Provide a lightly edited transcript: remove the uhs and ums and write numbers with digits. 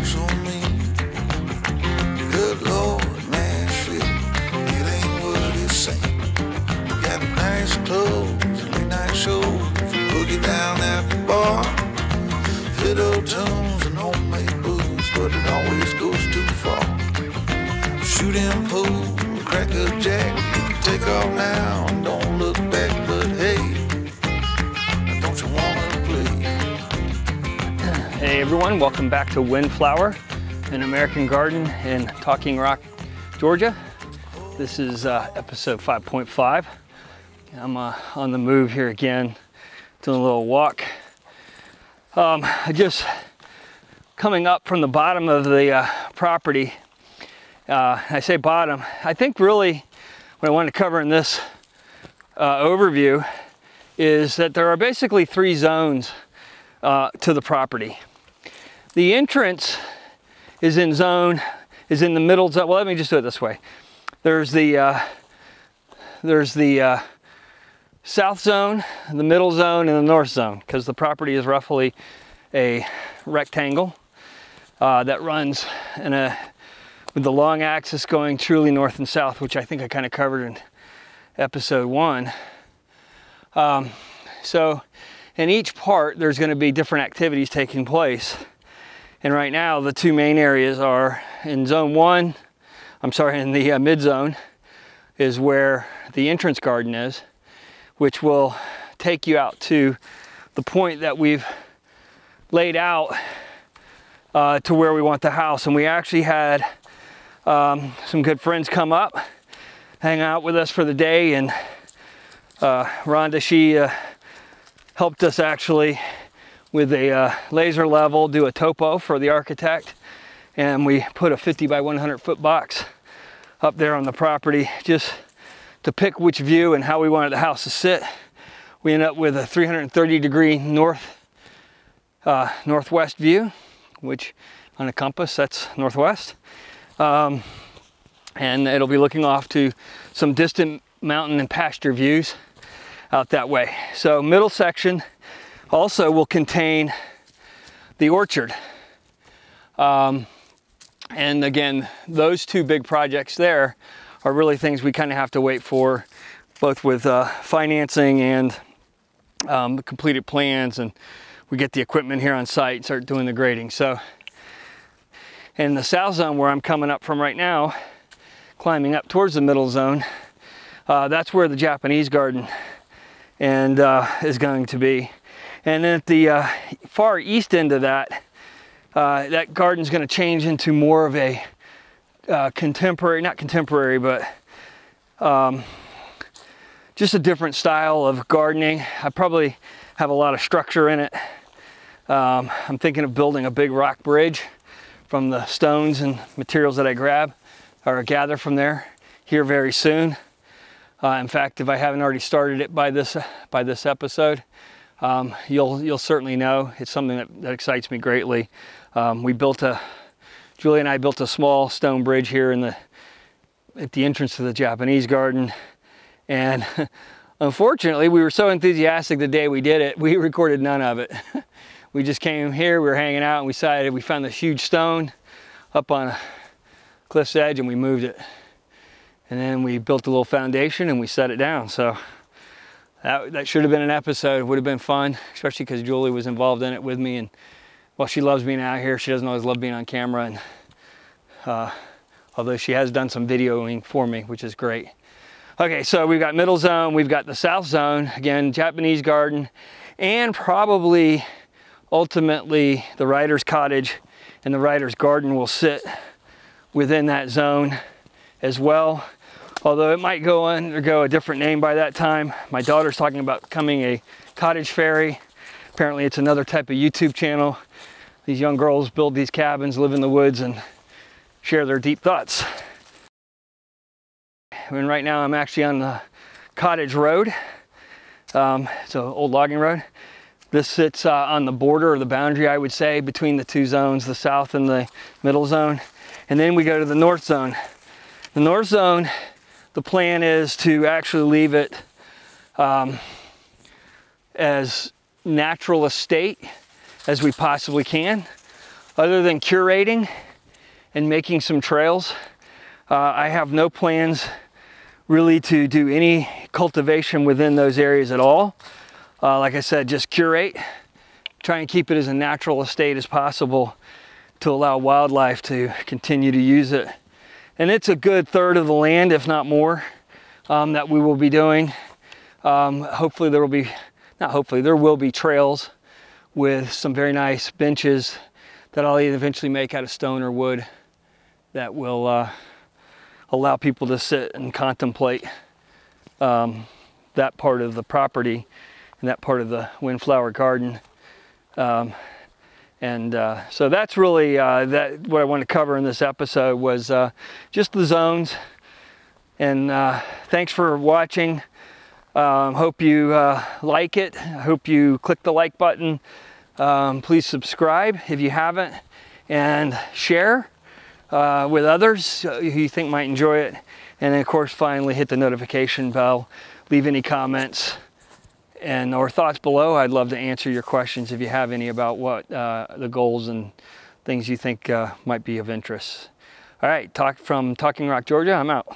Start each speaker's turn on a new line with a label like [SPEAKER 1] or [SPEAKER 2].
[SPEAKER 1] drinks on me. Good Lord, man, shit, it ain't what it seems. Got nice clothes, late night shows, boogie down at the bar, fiddle tunes and homemade booze, but it always goes too far. Shooting pool, crack a jack, take off now and don't look back, but hey, don't you wanna play?
[SPEAKER 2] Hey everyone, welcome back to Windflower, an American garden in Talking Rock, Georgia. This is episode 5.5. I'm on the move here again, doing a little walk. Just coming up from the bottom of the property. I say bottom, I think really what I want to cover in this overview is that there are basically three zones to the property. The entrance is in the middle zone. Well, let me just do it this way. There's the south zone, the middle zone, and the north zone, because the property is roughly a rectangle that runs with the long axis going truly north and south, which I think I kind of covered in episode 1. So in each part, there's going to be different activities taking place. And right now, the two main areas are in zone 1, in the mid zone, is where the entrance garden is, which will take you out to the point that we've laid out to where we want the house. And we actually had some good friends come up, hang out with us for the day, and Rhonda, she helped us actually with a laser level do a topo for the architect, and we put a 50 by 100 foot box up there on the property just to pick which view and how we wanted the house to sit. We ended up with a 330 degree northwest view, which on a compass that's northwest. And it'll be looking off to some distant mountain and pasture views out that way. So middle section also will contain the orchard. And again, those two big projects there are really things we kind of have to wait for, both with financing and completed plans, and we get the equipment here on site and start doing the grading. So in the south zone, where I'm coming up from right now, climbing up towards the middle zone, that's where the Japanese garden is going to be. And then at the far east end of that, that garden's going to change into more of a contemporary, not contemporary, but just a different style of gardening. I probably have a lot of structure in it. I'm thinking of building a big rock bridge from the stones and materials that I grab or gather from there here very soon. In fact, if I haven't already started it by this episode, you'll certainly know. It's something that excites me greatly. Julie and I built a small stone bridge here at the entrance to the Japanese garden, and unfortunately, we were so enthusiastic the day we did it, we recorded none of it. We just came here, we were hanging out, and we found this huge stone up on a cliff's edge, and we moved it. And then we built a little foundation and we set it down. So that should have been an episode. It would have been fun, especially because Julie was involved in it with me. And while she loves being out here, she doesn't always love being on camera. And although she has done some videoing for me, which is great. Okay, so we've got middle zone, we've got the south zone, again, Japanese garden, and probably ultimately the writer's cottage and the writer's garden will sit within that zone as well. Although it might undergo a different name by that time. My daughter's talking about becoming a cottage fairy. Apparently it's another type of YouTube channel. These young girls build these cabins, live in the woods, and share their deep thoughts. And right now I'm actually on the cottage road. It's an old logging road. This sits on the border or the boundary, I would say, between the two zones, the south and the middle zone. And then we go to the north zone. The north zone, the plan is to actually leave it as natural a state as we possibly can. other than curating and making some trails, I have no plans really to do any cultivation within those areas at all. Like I said, just curate, try and keep it as a natural estate as possible to allow wildlife to continue to use it. And it's a good third of the land, if not more, that we will be doing. Hopefully there will be, not hopefully, there will be trails with some very nice benches that I'll eventually make out of stone or wood that will allow people to sit and contemplate that part of the property and that part of the windflower garden. So that's really what I want to cover in this episode was just the zones. And thanks for watching. Hope you like it. I hope you click the like button. Please subscribe if you haven't, and share with others who you think might enjoy it. And then, of course, finally hit the notification bell. Leave any comments or thoughts below. I'd love to answer your questions if you have any about what the goals and things you think might be of interest. All right, from Talking Rock, Georgia, I'm out.